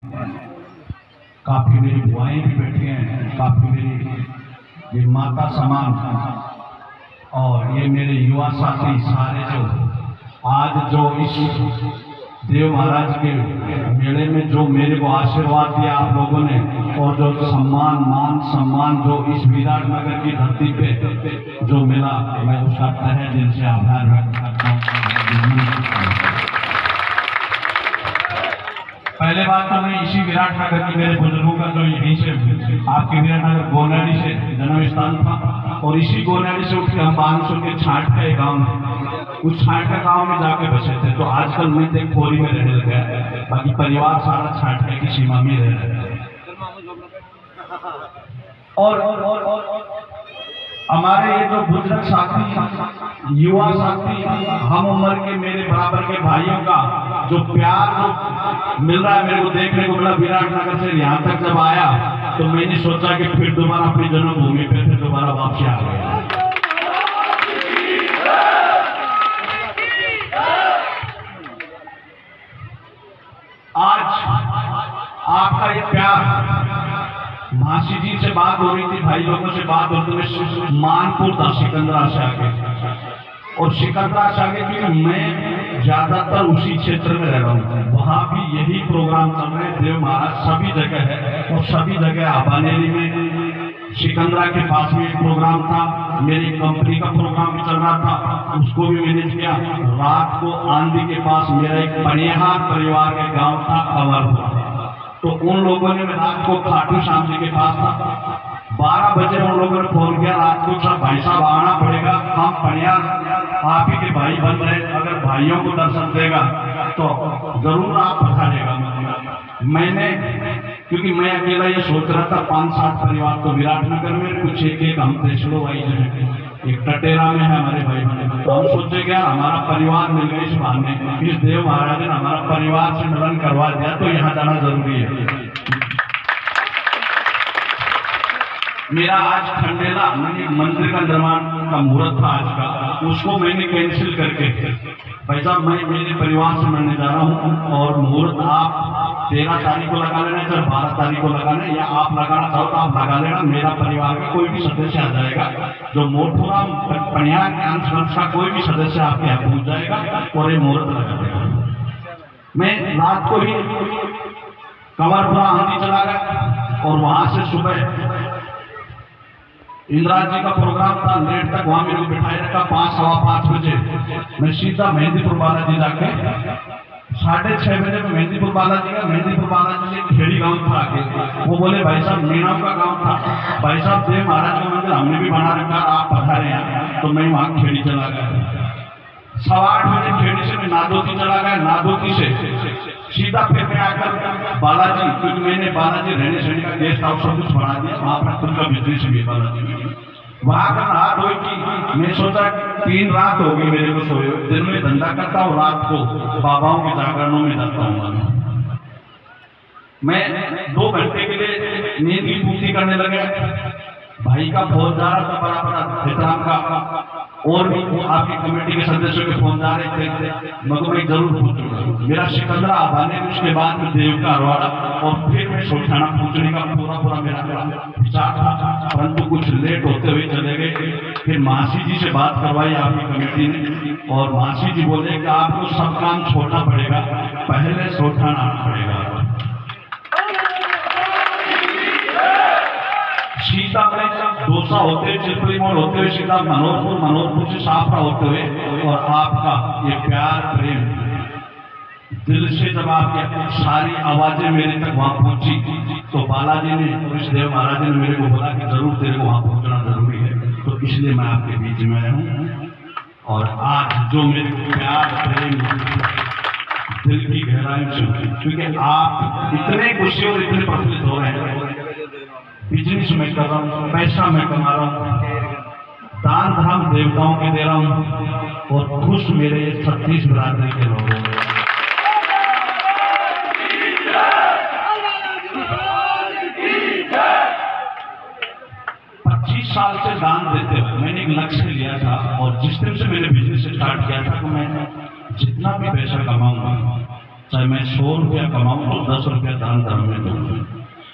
काफी मेरी बुआएं भी बैठी हैं, काफी मेरी ये माता समान, और ये मेरे युवा साथी सारे जो आज जो इस देव महाराज के मेले में जो मेरे को आशीर्वाद दिया आप लोगों ने, और जो मान सम्मान जो इस विराटनगर की धरती पे जो मिला, मैं उसका तहे दिल से आभार व्यक्त करता हूँ। पहले बात तो मैं इसी विराटनगर की मेरे बुजुर्गों का जो यहीं से आपके विराटनगर गोनाडी से जन्म स्थान था, और इसी गोनाडी से उठ के हम 500 के छाट का एक गाँव, उस छाट का गाँव में जाके बसे थे। तो आजकल मैं देख खोरी में रहने लगा है, बाकी परिवार सारा छाट की सीमा में रह रहा है। और हमारे ये जो बुजुर्ग साथी, युवा साथी, हम उम्र के मेरे बराबर के भाइयों का जो प्यार जो मिल रहा है मेरे को देखने को मिला विराटनगर से यहाँ तक जब आया, तो मैंने सोचा कि फिर दोबारा अपनी जन्मभूमि पे फिर दोबारा वापसी आ गया। आज आपका ये प्यार, मासी जी से बात हो रही थी, भाई लोगों से बात हो रही थी, मानपुर था सिकंदरा से आगे, और सिकंदरा से आगे क्योंकि मैं ज्यादातर उसी क्षेत्र में रह रहा हूँ, वहां भी यही प्रोग्राम चल रहे। देव महाराज सभी जगह है, और सभी जगह आबानेरी में सिकंदरा के पास में एक प्रोग्राम था, मेरी कंपनी का प्रोग्राम भी चल रहा था, उसको भी मैनेज किया। रात को आंधी के पास मेरा एक पनिहार परिवार के गाँव था कंवरपुर, तो उन लोगों ने रात को खाटू श्याम जी के पास था, 12 बजे उन लोगों ने फोन किया, रात को सब भाई साहब आना पड़ेगा, हम पनियार आप ही के भाई बन रहे, अगर भाइयों को दर्शन देगा तो जरूर आप पधारेगा। मैंने, क्योंकि मैं अकेला ये सोच रहा था 5-7 परिवार तो विराटनगर में, कुछ एक हम तेसड़ो भाई जो है, एक टटेरा में है हमारे भाई बने, तो हम सोचे क्या हमारा परिवार मिल गया इस बहाने, इस देव महाराज ने हमारा परिवार से मिलन करवा दिया, तो यहाँ जाना जरूरी है। मेरा आज खंडेला मंदिर का निर्माण का मुहूर्त था आज का, उसको मैंने कैंसिल करके, भाई साहब मैं मेरे परिवार से मिलने जा रहा हूँ, और मुहूर्त आप 13 तारीख को लगा लेना, चाहे 12 तारीख को लगाना, या आप लगाना चाहो तो आप लगा लेना, मेरा परिवार का कोई भी सदस्य आ जाएगा, जो मोटपुरा पनियार के अंश का कोई भी सदस्य आपके यहाँ पहुंच जाएगा और ये मुहूर्त लगा देगा। मैं रात को ही कंवरपुरा आंधी चला गया, और वहां से सुबह इंदिरा जी का प्रोग्राम था, लेट तक वहां मेरे को बिठाए रखा, 5-5:15 बजे मैं सीधा मेहंदीपुर बालाजी जाके 6:30 बजे में मेहंदीपुर बालाजी का, मेहंदीपुर बालाजी से खेड़ी गांव था आगे, वो बोले भाई साहब मीनाव का गांव था, भाई साहब देव महाराज का मंदिर हमने भी बना रखा, आप पधारे हैं, तो मैं वहां खेड़ी चला गया। 8:15 बजे खेड़ी से मैं नादोती चला गया, नादोती से सीधा फिर मैं आकर बालाजी, क्योंकि मैंने बालाजी रहने सहने का गेस्ट हाउस सब कुछ बना दिया, वहां पर खुद का बिजनेस भी बालाजी में, वहां का रात हुई कि मैं सोचा 3 रात हो गई मेरे को सोए, दिन में धंधा करता हूँ, रात को बाबाओं के जागरणों में जाता हूँ। मैं 2 घंटे के लिए नींद की पूर्ति करने लगे, भाई का फोन जा रहा था बराबर हितराम का, और भी आपकी कमेटी के सदस्यों के फोन जा रहे थे, मैं जरूर पूछूंगा। मेरा सिकंदरा आबाने, उसके बाद में देव का अरवाड़ा, और फिर मैं सोठाना पूछने का पूरा मेरा विचार था, परंतु कुछ लेट होते हुए चले गए। फिर मासी जी से बात करवाई आपकी कमेटी ने, और मासी जी बोले कि आपको सब काम छोड़ना पड़ेगा, पहले सोठाना आना पड़ेगा। सीता में डोसा होते हुए, चिपली मोड़ होते हुए, सीधा मनोहरपुर से साफरा होते हुए, और आपका ये प्यार प्रेम दिल से जब आपकी सारी आवाजें मेरे तक वहां पहुंची, तो बालाजी ने और इस देव महाराज ने मेरे को बोला कि जरूर तेरे को वहां पहुंचना जरूरी है, तो इसलिए मैं आपके बीच में आया हूँ। और आज जो मेरे प्यार प्रेम दिल की गहराई से, क्योंकि आप इतने खुशी और इतने प्रफुल्लित हो रहे हैं, बिजनेस में कर रहा हूँ, पैसा मैं कमा रहा हूँ, दान धर्म देवताओं के दे रहा हूँ, और खुश मेरे 36 बिरादरी के लोग हैं। 25 साल से दान देते हुए मैंने एक लक्ष्य लिया था, और जिस दिन से मैंने बिजनेस स्टार्ट किया था, तो मैं जितना भी पैसा कमाऊंगा चाहे मैं 100 रुपया कमाऊं तो 10 रुपया दान धर्म में दूंगा।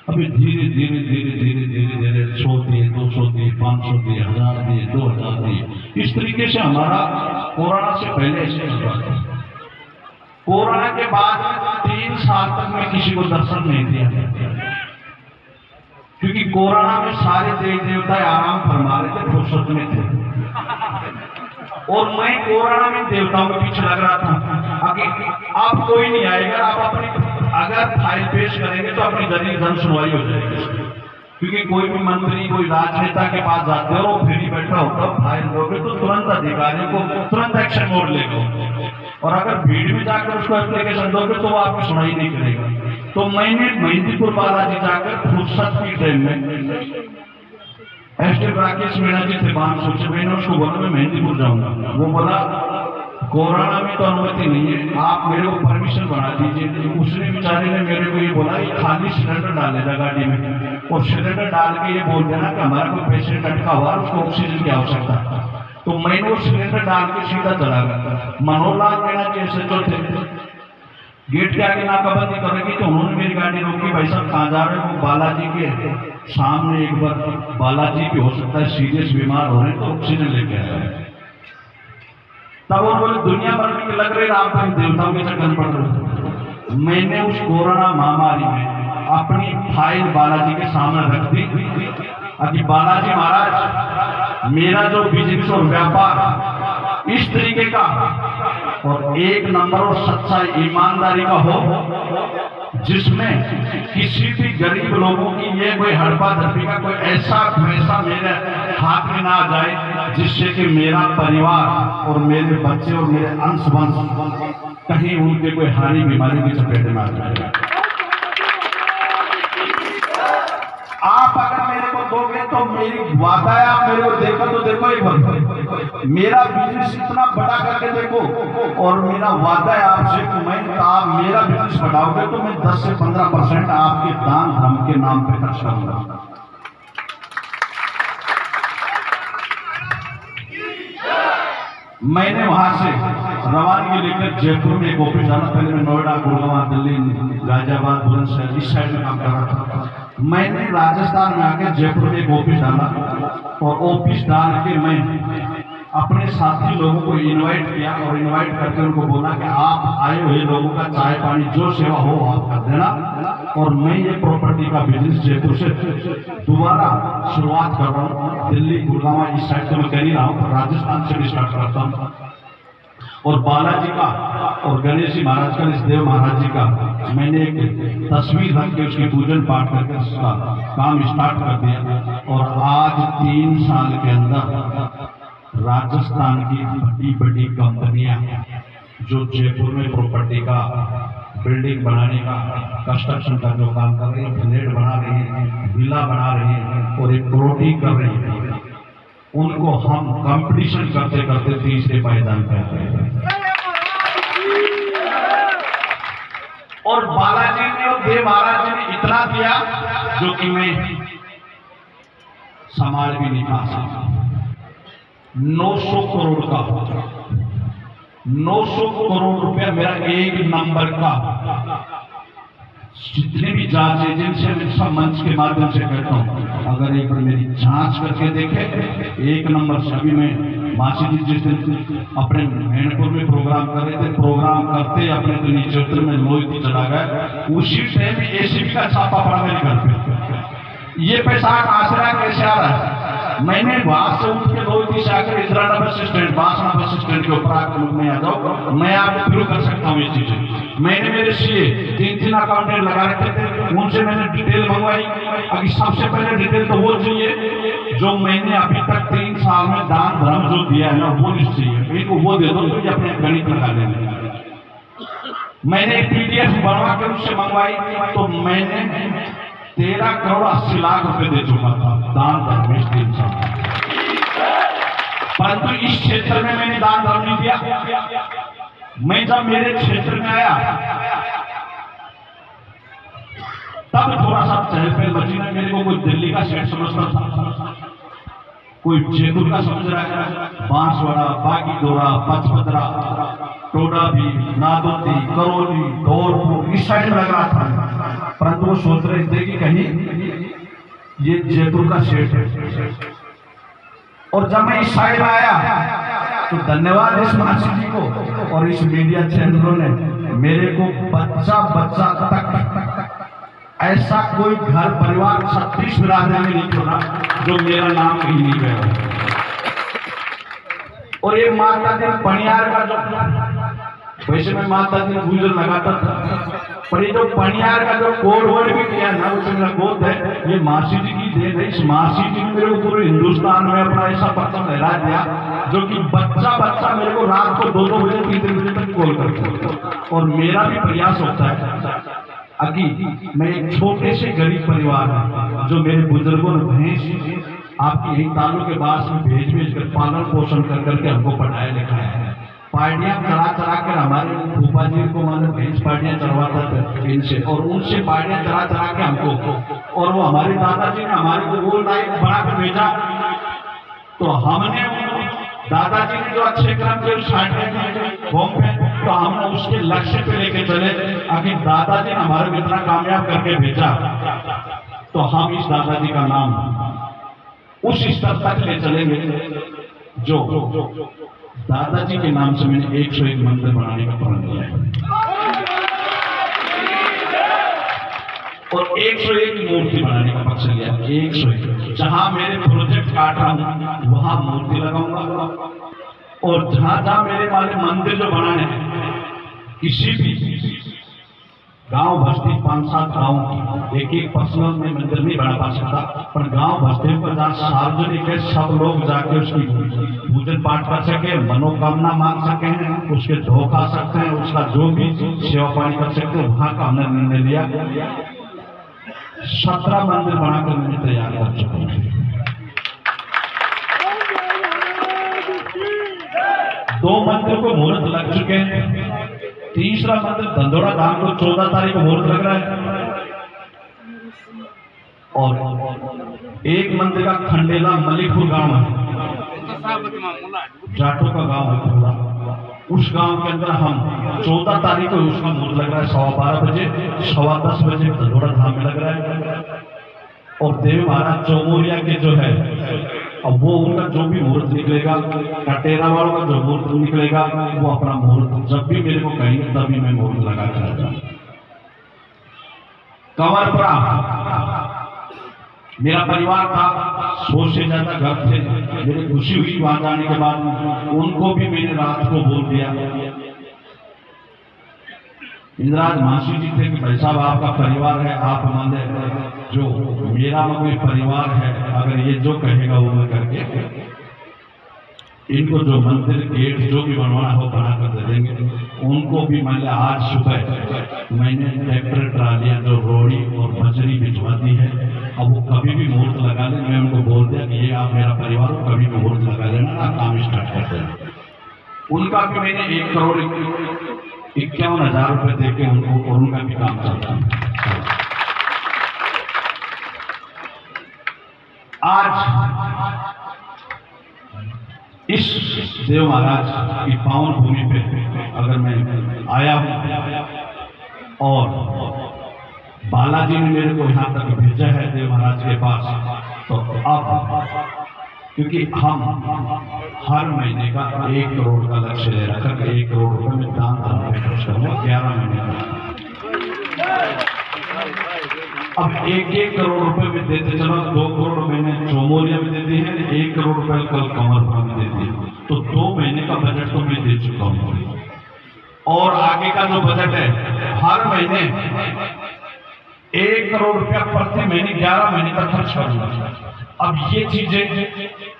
अभी धीरे धीरे धीरे धीरे धीरे धीरे 100 दिए, 200 दिए, 500 दिए, 1000 दिए, 2000 दिए। इस तरीके से हमारा कोरोना से पहले ऐसे चल रहा था। कोरोना के बाद 3 साल तक मैं किसी को दर्शन नहीं दिया, क्योंकि कोरोना में सारे देवी देवता आराम फरमा रहे थे, फुर्सत में थे, और मैं कोरोना में देवताओं के पीछे लग रहा था। अब कोई नहीं आएगा, आप अपनी अगर फाइल पेश करेंगे तो अपनी जन सुनवाई हो जाएगी, क्योंकि कोई भी मंत्री कोई राजनेता के पास जाते हो, वो फ्री बैठा होता, फाइल दोगे तो तुरंत अधिकारियों को तुरंत एक्शन मोड लेगा, और अगर भीड़ में जाकर उसको एप्लीकेशन दोगे तो वो आपकी सुनाई नहीं करेगा। तो मैंने मेहंदीपुर बालाजी जाकर फुर्सत की टाइम में एसडीएम राकेश मीणा जी थे बानसूर से, मैंने उसको बोला मैं मेहंदीपुर जाऊंगा। वो बोला कोरोना में तो अनुमति नहीं है, आप मेरे को परमिशन बना दीजिए। उसने बेचारे ने मेरे को ये बोला ये खाली सिलेंडर डालेगा गाड़ी में, और सिलेंडर डाल के ये बोल देना कि हमारा कोई पेशेंट अटका हुआ, उसको ऑक्सीजन की आवश्यकता। तो मैंने वो सिलेंडर डाल के सीधा चला गया। मनोहर लाल मीणा जी SHO थे, गेट के आगे नाकाबंदी करेगी तो उन्होंने मेरी गाड़ी रोकी। भाई साहब कहाँ जा रहे हो? बालाजी के सामने एक बार बालाजी भी हो सकता है सीरियस बीमार हो रहे हैं तो ऑक्सीजन लेके आए। तब वो बोले दुनिया भर में लग रहे आप देवताओं के चक्कर पड़ रहे। मैंने उस कोरोना महामारी में अपनी फाइल बालाजी के सामने रख दी कि बालाजी महाराज मेरा जो बिजनेस और व्यापार इस तरीके का और एक नंबर और सच्चाई ईमानदारी का हो, जिसमें किसी भी गरीब लोगों की ये कोई हड़पा धड़पी का कोई ऐसा पैसा मेरे हाथ में ना आ जाए जिससे कि मेरा परिवार और मेरे बच्चे और मेरे अंश वंश कहीं उनके कोई हारी बीमारी की चपेट में आ जाए। आप अगर मेरे को दोगे तो मेरी वादा है, आप मेरे को देखो तो देखो एक बार मेरा बिजनेस इतना बड़ा करके देखो, और मेरा वादा है आपसे कि मैं आप मेरा बिजनेस बढ़ाओगे तो मैं 10 से 15% आपके दान धर्म के नाम पे खर्च करूंगा। मैंने वहां से रवानगी लेकर जयपुर में एक ऑफिस डाला। पहले मैं नोएडा, गुड़गांव, दिल्ली, गाजियाबाद, बुलंदशहर इस साइड में काम कर रहा था। मैंने राजस्थान में आकर जयपुर में एक ऑफिस डाला, और ऑफिस डाल के मैं अपने साथी लोगों को इनवाइट किया, और इनवाइट करके उनको बोला कि आप आए हुए लोगों का चाय पानी जो सेवा हो आप कर देना, और मैं ये प्रॉपर्टी का बिजनेस जयपुर से दोबारा शुरुआत कर रहा हूँ। दिल्ली, गुड़गांव इस साइड से मैं कर ही रहा हूँ, राजस्थान से भी स्टार्ट करता हूँ। और बालाजी का और गणेश जी महाराज का, देव महाराज जी का मैंने एक तस्वीर रख के उसकी पूजन पाठ करके उसका काम स्टार्ट कर दिया। और आज 3 साल के अंदर राजस्थान की बड़ी बड़ी कंपनियां जो जयपुर में प्रॉपर्टी का बिल्डिंग बनाने का कंस्ट्रक्शन का जो काम कर रही है, फ्लैट बना रही है, विला बना रही है और एक प्लॉटिंग कर रही है, उनको हम कंपटीशन करते करते तीसरे पायदान पे आते हैं। और बालाजी ने और देव महाराज जी ने इतना दिया जो कि मैं संभाल भी नहीं पा सकता। 900 करोड़ का 900 करोड़ रुपया मेरा एक नंबर का। जितने भी जांच एजेंसी मैं सब मंच के माध्यम से कहता हूँ, अगर एक बार मेरी जांच करके देखे एक नंबर सभी में। मासी जी जिस दिन अपने मैनपुर में प्रोग्राम कर रहे थे, प्रोग्राम करते अपने तो नीचे उतर में लोही चला गया, उसी टाइम ACB का छापा पड़ा मेरे घर पे। ये पैसा आसरा कैसे आ रहा है? मैंने वहां से उठ के लोही से आकर Indira bus stand, बासना bus stand के ऊपर आकर में आ जाओ, मैं आपको शुरू कर सकता हूँ ये चीजें। मैंने मेरे CA 3 अकाउंटेंट लगा रखे थे, उनसे मैंने डिटेल मंगवाई। अभी सबसे पहले डिटेल तो वो चाहिए जो मैंने अभी तक 3 साल में दान धर्म जो दिया है ना, वो लिस्ट चाहिए। वो दे दो तो अपने गणित लगा लेंगे। मैंने एक PDF बनवा कर उससे मंगवाई, तो मैंने 13 करोड़ 80 लाख रुपए दे चुका था दान धर्म इस 3 साल। परंतु इस क्षेत्र में मैंने दान धर्म नहीं दिया। मैं जब मेरे क्षेत्र में आया तब थोड़ा सा चहल पहल मची ना। मेरे को कोई दिल्ली का सेट समझता था, कोई जयपुर का समझ रहा है, बांसवाड़ा, बागीदोरा, पचपदरा, टोडा भी, नादोती, करौली, धौलपुर इस साइड में लग रहा था, परंतु वो सोच रहे थे कि कहीं ये जयपुर का सेट है। और जब मैं इस साइड आया तो धन्यवाद इस मासी जी को और इस मीडिया चैनलों ने मेरे को बच्चा बच्चा तक ऐसा कोई घर परिवार 36 बिरादरी में नहीं छोड़ा जो मेरा नाम कहीं नहीं गया। और ये माता दिन पनियार का जो, वैसे मैं माता दिन गुजर लगाता था, पर ये जो पनियार का जो कोड वर्ड भी किया ना, वो मेरा गोद है, ये मासी जी की देन है। इस मासी जी ने मेरे को पूरे हिंदुस्तान में अपना ऐसा परचम लहरा दिया जो कि बच्चा बच्चा मेरे को रात को 2-2 बजे 3-3 बजे तक कॉल करता। और मेरा भी प्रयास होता है अभी मैं एक छोटे से गरीब परिवार है जो मेरे बुजुर्गों ने भैंस आपकी यही तालु के पास में भेज कर पालन पोषण कर करके हमको पढ़ाया लिखाया है। पार्टियां चढ़ा कर हमारे फूफा जी को मतलब भैंस पार्टियां चढ़वाता था इनसे, और उनसे पार्टियां चढ़ा के हमको, और वो हमारे दादाजी ने हमारे को गोल लाइक बना कर भेजा। तो हमने दादाजी ने जो अच्छे क्रम के होम पे, तो हमने उसके लक्ष्य पे लेके चले। अभी दादाजी ने हमारे को इतना कामयाब करके भेजा, तो हम इस दादाजी का नाम उस स्तर तक ले चलेंगे जो दादाजी के नाम से मैंने 101 मंदिर बनाने का प्रण लिया है, और 101 मूर्ति बनाने का पक्ष लिया। 101 जहां मेरे प्रोजेक्ट काट रहा हूं वहां मूर्ति लगाऊंगा, और जहां जहां मेरे वाले मंदिर जो बनाने हैं, किसी भी गांव बस्ती 5-7 गांव एक पर्सनल में मंदिर नहीं बना पा सकता, पर गांव बस्ती पर जहाँ सार्वजनिक है, सब लोग जाके उसकी पूजन पाठ कर सके, मनोकामना मांग सके हैं, उसके धो खा सकते हैं, उसका जो भी सेवा पानी कर सकते हैं, वहां का हमने निर्णय लिया। 17 मंदिर बनाकर मैंने तैयार कर चुका हूँ। 2 मंदिर को मुहूर्त लग चुके हैं, तीसरा मंदिर धंधोड़ा धाम को 14 तारीख को मुहूर्त लग रहा है, और एक मंदिर का खंडेला मलिकपुर गांव है, जाटों का गांव है पूरा, उस गांव के अंदर हम 14 तारीख को उसका मुहूर्त लग रहा है 12:15 बजे, 10:15 बजे धंधोड़ा धाम में लग रहा है। और देव महाराज चौमोरिया के जो है, अब वो उनका जो भी मुहूर्त निकलेगा, कटेरा वालों का जो मुहूर्त निकलेगा, वो अपना मुहूर्त जब भी मेरे को कहेंगे तभी मैं मुहूर्त लगा कर आता हूं। कंवरपुरा मेरा परिवार था, 100 से ज्यादा घर थे, मेरी खुशी हुई वहां जाने के बाद। उनको भी मैंने रात को बोल दिया, इंदिराज मासी जी थे कि भाई साहब आपका परिवार है, आप हमारे जो मेरा कोई परिवार है, अगर ये जो कहेगा वो मैं करके इनको जो मंदिर गेट जो भी बनवाना हो बना कर दे देंगे। उनको भी मैंने आज सुबह मैंने ट्रैक्टर ट्रालियां जो रोड़ी और बजरी भिजवा दी है, अब वो कभी भी मुहूर्त लगा ले, मैं उनको बोल दिया कि ये आप मेरा परिवार हो, कभी भी मुहूर्त लगा लेना, आप काम स्टार्ट कर देना। उनका भी मैंने 1,51,000 रुपए देके उनको, और उनका भी काम चलता है। आज इस देव महाराज की पावन भूमि पे अगर मैं आया हूं, और बालाजी ने मेरे को यहाँ तक भेजा है देव महाराज के पास, तो अब क्योंकि हम हर महीने का 1 करोड़ का लक्ष्य ले रखा कि 1 करोड़ रुपए में दान धर्म में खर्च करूंगा 11 महीने का। अब 1-1 करोड़ रुपए में देते चलो, 2 करोड़ मैंने चौमोलिया में दे दी है, 1 करोड़ रुपए कल कंवरपुरा में दे दी, तो 2 महीने का बजट तो मैं दे चुका हूँ। और आगे का जो बजट है, हर महीने 1 करोड़ रुपया प्रति महीने 11 महीने का खर्च करूंगा। अब ये चीजें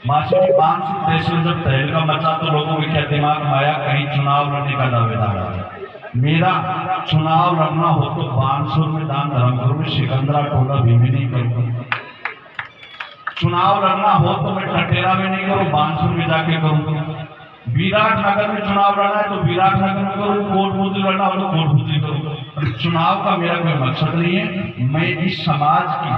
मासी जी 500 देश में जब तहलका मचा तो लोगों के क्या दिमाग में आया कहीं चुनाव लड़ने का दावेदार है। मेरा चुनाव लड़ना हो तो बानसूर में दान धर्म करूं, मैं सिकंदरा टोला भी नहीं करूंगा। चुनाव लड़ना हो तो मैं टटेरा में नहीं करूं, बानसूर में जाके करूंगा। विराटनगर में चुनाव लड़ना है तो विराटनगर में करूं, कोटपुतली लड़ना हो तो कोटपुतली करूं। चुनाव का मेरा कोई मकसद नहीं है, मैं इस समाज की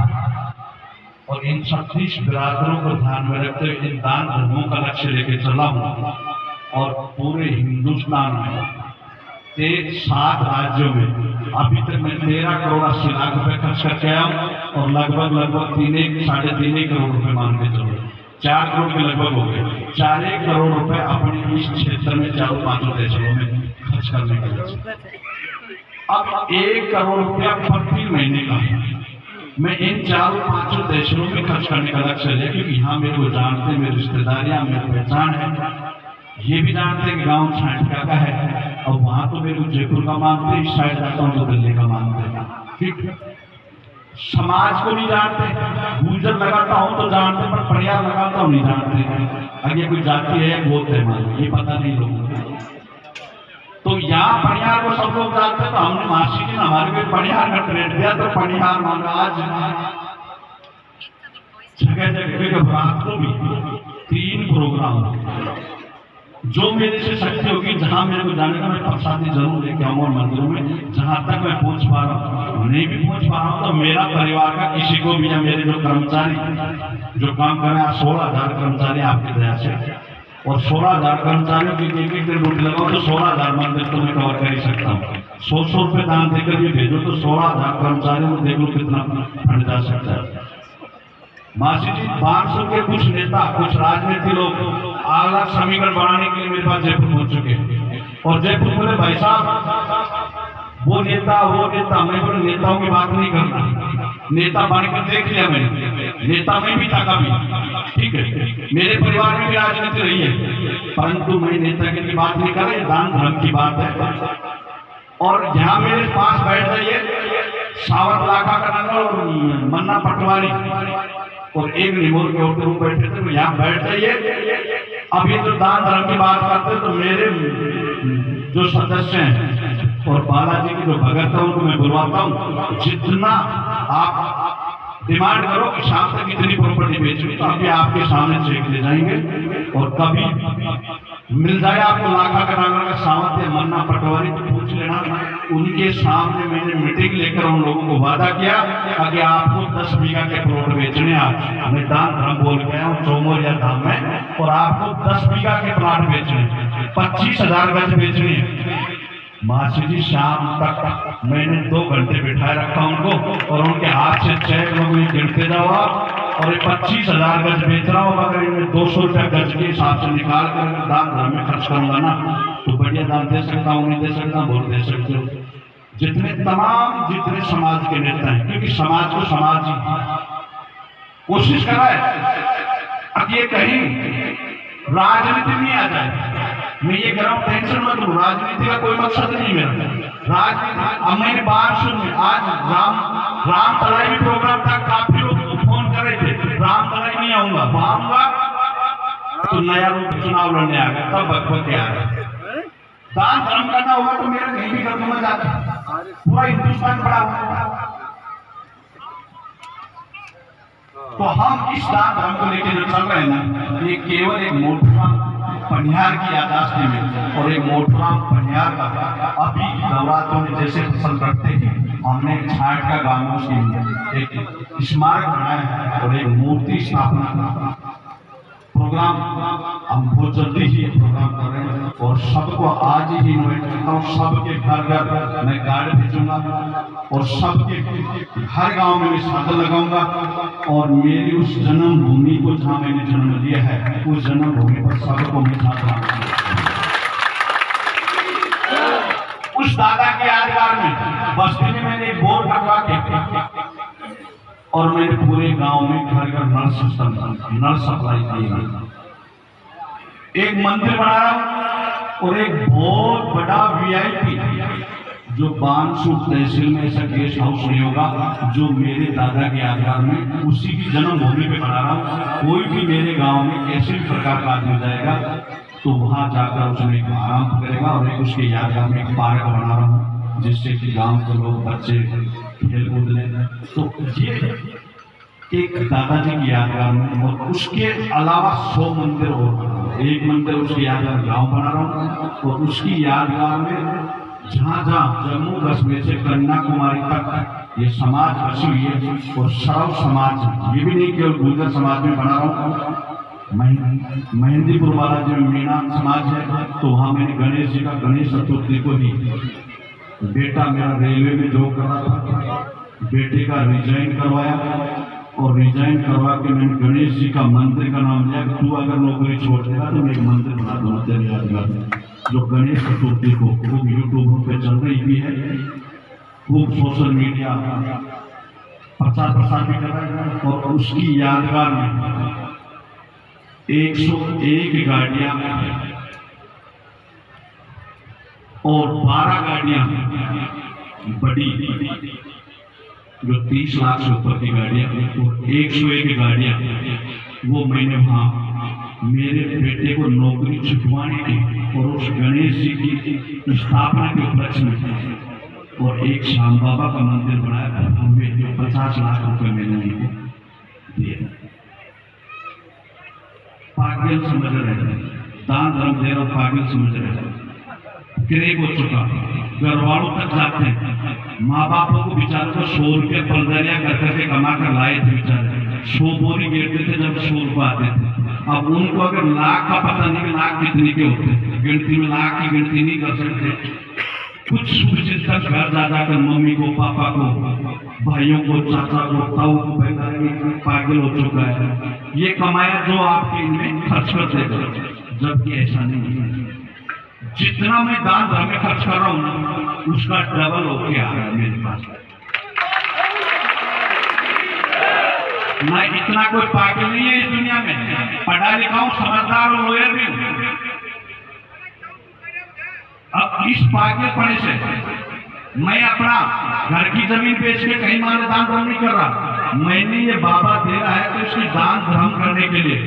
और इन 36 बिरादरों को ध्यान में रखते हुए इन दान धर्मों का लक्ष्य लेके चला हूं, और पूरे हिंदुस्तान में 7 राज्यों में अभी तक मैं 13 करोड़ 80 लाख रुपए खर्च करके आया हूँ, और लगभग 3.5 करोड़ रुपए मान के चलो, 4 करोड़ के लगभग हो गए। 4 करोड़ रुपए अपने इस क्षेत्र में 4-5 देशों में खर्च करने के लिए। अब 1 करोड़ रुपया प्रति महीने का मैं इन 4-5 देशों में खर्च करने का लक्ष्य है, क्योंकि यहाँ मेरे को जानते हैं, मेरी रिश्तेदारियां, मेरी पहचान है, ये भी जानते हैं कि गाँव 60 का है। और वहां तो मेरे को जयपुर का मानते हैं, इस साइड जाता हूँ तो दिल्ली का मानते हैं। ठीक, समाज को नहीं जानते, गुजर लगाता हूँ तो जानते, पर परियार लगाता हूँ नहीं जानते। अगर कोई जाति है बहुत है मान, ये पता नहीं लोगों को। तो यहाँ पनिहार को सब लोग जानते हैं, तो हमने मासी जी ने हमारे को पनिहार का ट्रेड दिया, तो पनिहार मांगा। आज जगह जगह रात को भी 3 प्रोग्राम, जो मेरे से शक्ति होगी, जहां मेरे को जाने का मैं प्रसादी जरूर लेके आऊंगा मंदिरों में, जहां तक मैं पहुंच पा रहा हूँ। नहीं भी पहुंच पा रहा हूँ तो मेरा परिवार का किसी को भी, या मेरे जो कर्मचारी जो काम कर रहे हैं, 16,000 कर्मचारी आपकी दया से, और 16,000 कर्मचारियों की एक दिन ड्यूटी लगाओ तो 16,000 मंदिर तो मैं कवर कर ही सकता हूँ। 100 रुपए दान देकर ये भेजो तो 16,000 कर्मचारियों को देख लो कितना फंड जा सकता है। मासी जी 500 के कुछ नेता, कुछ राजनीति लोग अगला समीकरण बनाने के लिए मेरे पास जयपुर पहुंच चुके हैं, और जयपुर बोले भाई साहब वो नेता मैं बोले नेताओं की बात नहीं करना, नेता बनकर देख लिया मैंने, नेता में भी था कभी, ठीक है, मेरे परिवार में भी राजनीति रही है, परंतु मैं नेता की बात नहीं कर रहा, दान धर्म की बात है। और यहाँ मेरे पास बैठ जाइए सावत लाखा का नंबर और मन्ना पटवारी और एक निमोर के होते हुए बैठे थे, तो यहाँ बैठ जाइए। अब ये जो दान धर्म की बात करते तो मेरे जो सदस्य हैं और बालाजी की जो भगत है उनको मैं बुलवाता हूँ, जितना आप डिमांड करो कि शाम तक इतनी प्रॉपर्टी बेचनी, तो अभी आपके सामने चेक ले जाएंगे। और कभी मिल जाए आपको लाखा का नागर का सावत या मन्ना पटवारी तो पूछ लेना, उनके सामने मैंने मीटिंग लेकर उन लोगों को वादा किया कि आपको 10 बीघा के प्लॉट बेचने, आज मैं दान धर्म बोल के आया हूँ चौमोरिया धाम में, और आपको 10 बीघा के प्लॉट बेचने, 25,000 गज बेचने। मासी जी शाम तक मैंने 2 घंटे बिठाए रखा उनको, और उनके हाथ से चेक लोग गिनते जाओ, और ये 25,000 गज बेच रहा हूँ। अगर इन्हें 200 रुपया गज के हिसाब से निकाल कर दान धर्म में खर्च करूंगा ना, तो बढ़िया दान दे सकता हूँ, नहीं दे सकता वोट दे सकते हो। जितने समाज के नेता हैं, क्योंकि समाज को समाज ही कोशिश कर रहा है। अब ये कहीं राजनीति नहीं आ जाए, मैं ये कह रहा हूँ टेंशन मत लो, राजनीति का कोई मकसद नहीं मेरा। राजनीति अब मैंने बात सुनी, आज राम तलाई भी प्रोग्राम था, काफी लोग फोन कर रहे थे, राम तलाई नहीं आऊंगा, आऊंगा तो नया रूप चुनाव लड़ने आ गया, तब बकबक के आ गया। दान धर्म करना होगा तो मेरा कहीं भी कर दूंगा जाता, पूरा हिंदुस्तान पड़ा हुआ। तो हम इस दान धर्म को लेकर जो चल रहे हैं ना, ये केवल एक मोटराम पनिहार की यादाश्त में, और एक मोटराम पनिहार का अभी नवरात्रों में जैसे पसंद करते हैं, हमने छाट का गांव की एक स्मारक बनाया है और एक मूर्ति स्थापना का प्रोग्राम हम बहुत जल्दी ही प्रोग्राम कर रहे हैं, और सबको आज ही इन्वाइट करता हूँ। सबके घर घर मैं गाड़ी भेजूंगा, और सबके हर गांव में मैं साधन लगाऊंगा, और मेरी उस जन्मभूमि को जहाँ मैंने जन्म लिया है, उस जन्मभूमि पर सबको मैं साथ उस दादा के यादगार में बस्ती में मैंने एक बोर्ड लगवा के, और मैंने पूरे गांव में घर घर नल सप्लाई की, एक मंदिर बना रहा हूं, और एक बहुत बड़ा वीआईपी जो बानसूर तहसील में ऐसा गेस्ट हाउस नहीं होगा जो मेरे दादा के यादगार में उसी की जन्मभूमि पे बना रहा हूँ। कोई भी मेरे गांव में ऐसे भी प्रकार का आदमी जाएगा तो वहां जाकर उसमें आराम करेगा, और एक उसके यादगार में एक पार्क बना रहा हूँ जिससे कि गांव के लोग बच्चे खेल कूद लें। तो ये एक दादाजी की यादगार में, और उसके अलावा 100 मंदिर और एक मंदिर उसकी यादगार गांव बना रहा हूँ, और उसकी यादगार में जहाँ जहाँ जम्मू कश्मीर से कन्याकुमारी तक ये समाज बसी हुई है, और सर्व समाज, ये भी नहीं केवल गुर्जर समाज में बना रहा हूँ, मेहंदीपुर वाला जो मीना समाज है, तो वहाँ मैंने गणेश जी का गणेश चतुर्थी को ही बेटा मेरा रेलवे में जॉब कर रहा था, बेटे का रिजाइन करवाया और रिजाइन करवा के मैंने गणेश जी का मंदिर का नाम लिया। तू अगर नौकरी छोड़ देगा तो मैं एक मंदिर बना दूंगा तेरे यादगार, जो गणेश चतुर्थी को खूब यूट्यूब पे चल रही भी है, खूब सोशल मीडिया प्रचार प्रसार भी कर रहा है। और उसकी यादगार में 101 गाड़ियां और 12 गाड़ियां बड़ी जो 30 लाख से ऊपर की गाड़ियां और 101 गाड़ियां वो मैंने वहां मेरे बेटे को नौकरी छुटवाने की और उस गणेश जी की स्थापना के उपलक्ष्य में और एक श्याम बाबा का मंदिर बनाया था, हमें जो 50 लाख रुपए मैंने उनको दिए। पागल समझ रहे थे, दान धर्म दे रहा पागल समझ रहे थे, क्रेक हो चुका, घर वालों तक जाते हैं, माँ बापों को बेचारों को 100 रुपये पलदरिया कर करके कमा कर लाए थे बेचारे, 100 बोरी गिरते थे जब 100 रुपये आते थे। अब उनको अगर लाख का पता नहीं लाख कितने के होते, गिनती में लाख की गिनती नहीं कर सकते। कुछ शुभचिंतक घर जा जाकर मम्मी को, पापा को, भाइयों को, चाचा को, ताऊ को कहता है पागल हो चुका है, ये कमाया जो आपके इनमें खर्च कर देगा, जबकि ऐसा नहीं है। जितना मैं दान धर्म में खर्च कर रहा हूँ उसका डबल होके आ रहा है मेरे पास। मैं इतना कोई पागल नहीं है इस दुनिया में, पढ़ा लिखा हूं, समझदार और लॉयर भी हूं। अब इस पागलपने से मैं अपना घर की जमीन बेच के कहीं माने दान धर्म नहीं कर रहा। मैंने ये बाबा दे रहा है तो इसकी दान धर्म करने के लिए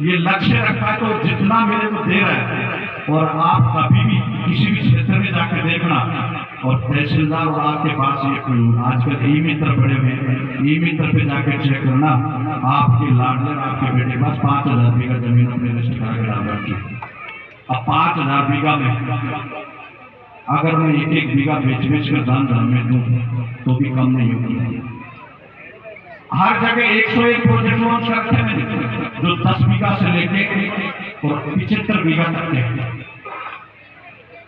ये लक्ष्य रखा है, तो जितना मेरे को दे रहा है। और आप कभी भी किसी भी क्षेत्र में जाकर देखना, और तहसीलदार और आपके पास ये आजकल ई मित्र पड़े हुए हैं, ई मित्र पे जाकर चेक करना, आपके लाडले आपके बेटे पास 5000 बीघा जमीन अपने रजिस्टर करा डाल रखी। अब 5000 बीघा में अगर मैं एक बीघा बेच कर दान धर्म में दूं तो भी कम नहीं होगी। हर जगह 101 प्रोजेक्ट लॉन्च करते हैं जो 10 बीघा से लेके और 75 बीघा तक के,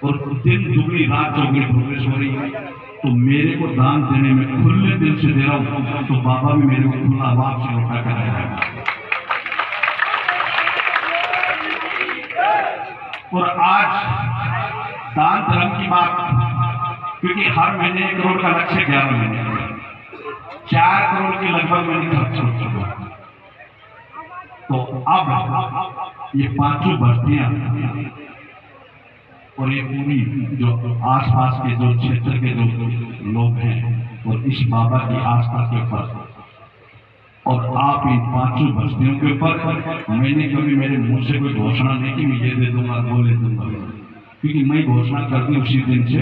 और दिन दुगनी रात चौगनी प्रोग्रेस हो रही है। तो मेरे को दान देने में खुले दिल से दे रहा हूं, तो बाबा भी मेरे को खुला आवाज से लौटा कर आएगा। और आज दान धर्म की बात, क्योंकि हर महीने 1 करोड़ का लक्ष्य 11 महीने 4 करोड़ के लगभग मैंने खर्च हो चुका। तो अब ये 5 बस्तियां और ये पूरी जो आसपास के जो क्षेत्र के जो लोग हैं और इस बाबा की आस्था के ऊपर, और आप इन 5 बस्तियों के ऊपर, मैंने कभी मेरे मुंह से कोई घोषणा नहीं की मैं ये दे दूंगा वो ले दूंगा, क्योंकि मैं घोषणा कर दी उसी दिन से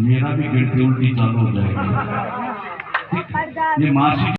मेरा भी गिनती उल्टी चालू हो जाएगा। ये मासिक